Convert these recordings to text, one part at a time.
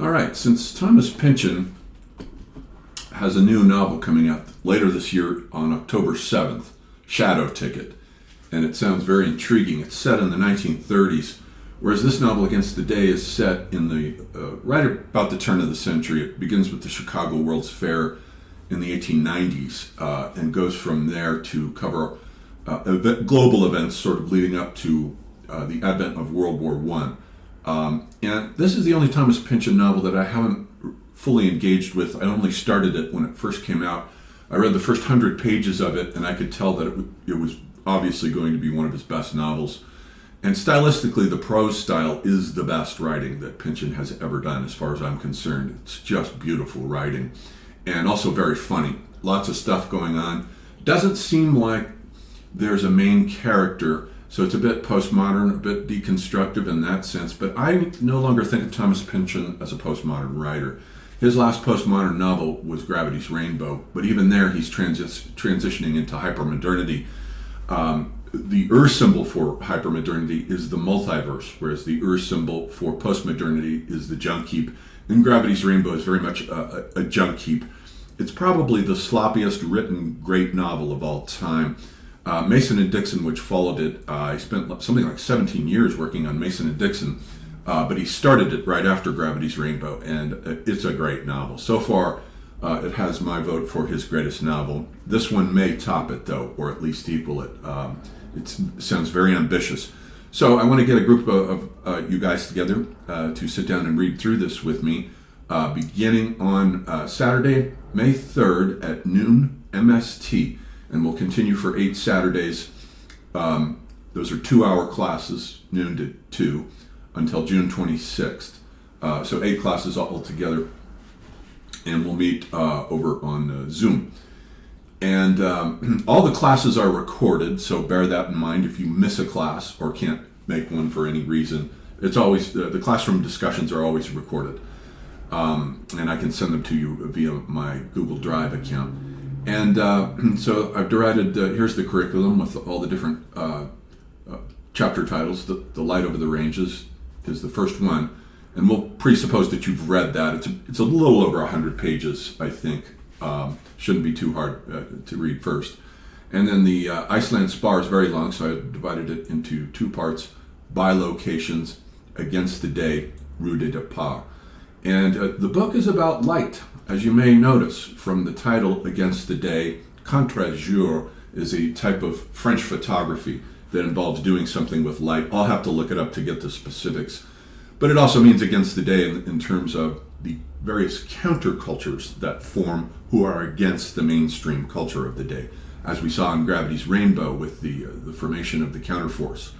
All right, since Thomas Pynchon has a new novel coming out later this year on October 7th, Shadow Ticket, and it sounds very intriguing. It's set in the 1930s, whereas this novel, Against the Day, is set in the right about the turn of the century. It begins with the Chicago World's Fair in the 1890s and goes from there to cover global events sort of leading up to the advent of World War I. And this is the only Thomas Pynchon novel that I haven't fully engaged with. I only started it when it first came out. I read the first 100 pages of it, and I could tell that it was obviously going to be one of his best novels. And stylistically, the prose style is the best writing that Pynchon has ever done, as far as I'm concerned. It's just beautiful writing, and also very funny. Lots of stuff going on. Doesn't seem like there's a main character, so it's a bit postmodern, a bit deconstructive in that sense, but I no longer think of Thomas Pynchon as a postmodern writer. His last postmodern novel was Gravity's Rainbow, but even there he's transitioning into hypermodernity. The symbol for hypermodernity is the multiverse, whereas the symbol for postmodernity is the junk heap. And Gravity's Rainbow is very much a junk heap. It's probably the sloppiest written great novel of all time. Mason and Dixon, which followed it, I spent something like 17 years working on Mason and Dixon, but he started it right after Gravity's Rainbow, and it's a great novel. So far, it has my vote for his greatest novel. This one may top it, though, or at least equal it. It sounds very ambitious. So I want to get a group of you guys together to sit down and read through this with me, beginning on Saturday, May 3rd at noon MST. And we'll continue for 8 Saturdays. Those are 2-hour classes, noon to 2, until June 26th. So 8 classes all together. And we'll meet over on Zoom. And all the classes are recorded, so bear that in mind. If you miss a class or can't make one for any reason, it's always the classroom discussions are always recorded. And I can send them to you via my Google Drive account. And so I've derided, here's the curriculum with all the different chapter titles. The Light Over the Ranges is the first one. And we'll presuppose that you've read that. It's a little over 100 pages, I think. Shouldn't be too hard to read first. And then the Iceland Spar is very long, so I divided it into 2 parts. By Locations, Against the Day, Rue de Pas. And the book is about light. As you may notice from the title, Against the Day, contre-jour is a type of French photography that involves doing something with light. I'll have to look it up to get the specifics. But it also means against the day in terms of the various countercultures that form who are against the mainstream culture of the day, as we saw in Gravity's Rainbow with the formation of the counterforce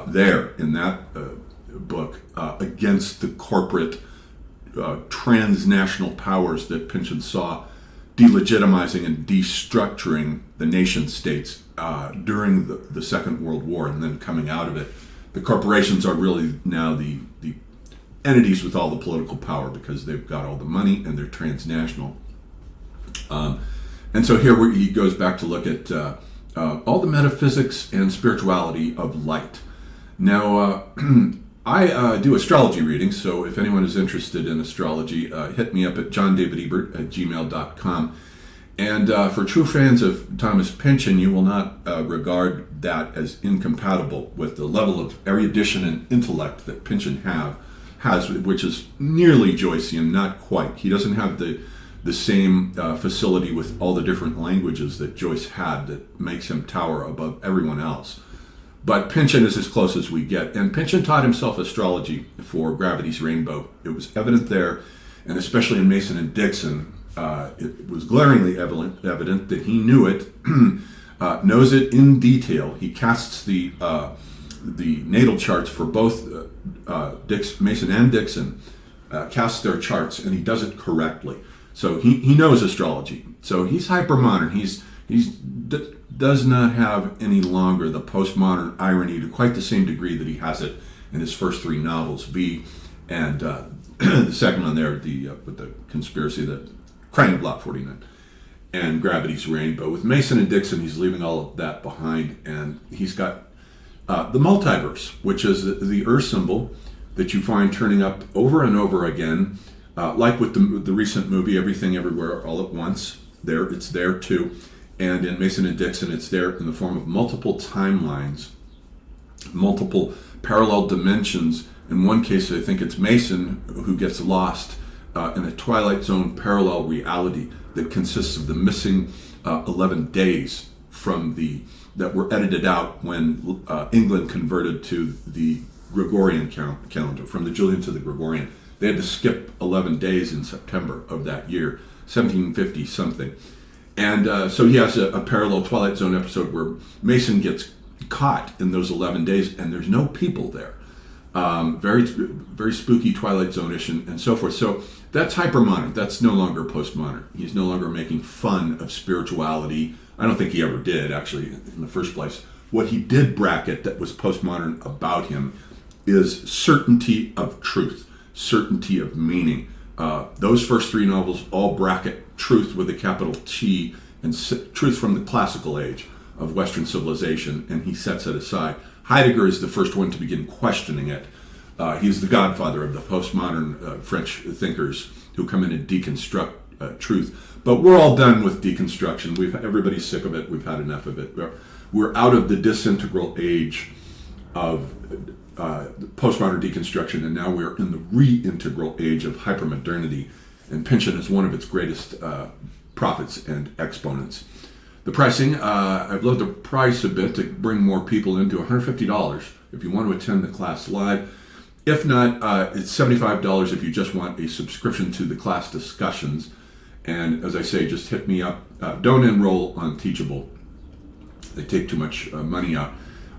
there in that book against the corporate transnational powers that Pynchon saw delegitimizing and destructuring the nation states during the Second World War and then coming out of it. The corporations are really now the entities with all the political power because they've got all the money and they're transnational. And so here he goes back to look at all the metaphysics and spirituality of light. Now, I do astrology readings, so if anyone is interested in astrology, hit me up at johndavidebert@gmail.com. And for true fans of Thomas Pynchon, you will not regard that as incompatible with the level of erudition and intellect that Pynchon has, which is nearly Joycean, not quite. He doesn't have the same facility with all the different languages that Joyce had that makes him tower above everyone else. But Pynchon is as close as we get. And Pynchon taught himself astrology for Gravity's Rainbow. It was evident there, and especially in Mason and Dixon, it was glaringly evident that he knew it, knows it in detail. He casts the natal charts for both Mason and Dixon, casts their charts, and he does it correctly. So he knows astrology. So he's hypermodern. He's does not have any longer the postmodern irony to quite the same degree that he has it in his first 3 novels, V, and the second one there, with the conspiracy, the Crime of Lot 49, and Gravity's Rainbow. With Mason and Dixon, he's leaving all of that behind, and he's got the multiverse, which is the Earth symbol that you find turning up over and over again, like with the recent movie Everything Everywhere All at Once. It's there too, and in Mason and Dixon, it's there in the form of multiple timelines, multiple parallel dimensions. In one case, I think it's Mason who gets lost in a Twilight Zone parallel reality that consists of the missing 11 days that were edited out when England converted to the Gregorian calendar, from the Julian to the Gregorian. They had to skip 11 days in September of that year, 1750 something. And so he has a parallel Twilight Zone episode where Mason gets caught in those 11 days and there's no people there. Very, very spooky Twilight Zone-ish and so forth. So that's hypermodern. That's no longer postmodern. He's no longer making fun of spirituality. I don't think he ever did, actually, in the first place. What he did bracket that was postmodern about him is certainty of truth, certainty of meaning. Those first three novels all bracket truth with a capital T, and truth from the classical age of Western civilization, and he sets it aside. Heidegger is the first one to begin questioning it. He's the godfather of the postmodern French thinkers who come in and deconstruct truth. But we're all done with deconstruction. Everybody's sick of it. We've had enough of it. We're out of the disintegral age of postmodern deconstruction, and now we're in the reintegral age of hypermodernity. And Pynchon is one of its greatest prophets and exponents. The pricing, I've lowered the price a bit to bring more people into $150 if you want to attend the class live. If not, it's $75 if you just want a subscription to the class discussions. And as I say, just hit me up. Don't enroll on Teachable. They take too much money out.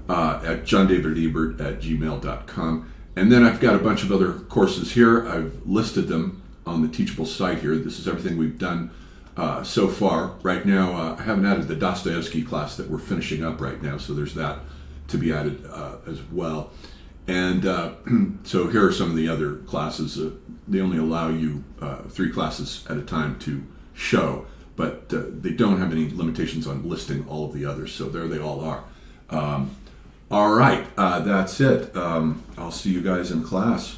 At johndavidebert@gmail.com. And then I've got a bunch of other courses here. I've listed them on the Teachable site here. This is everything we've done so far. Right now, I haven't added the Dostoevsky class that we're finishing up right now, so there's that to be added as well. And so here are some of the other classes. They only allow you 3 classes at a time to show, but they don't have any limitations on listing all of the others, so there they all are. All right, that's it. I'll see you guys in class.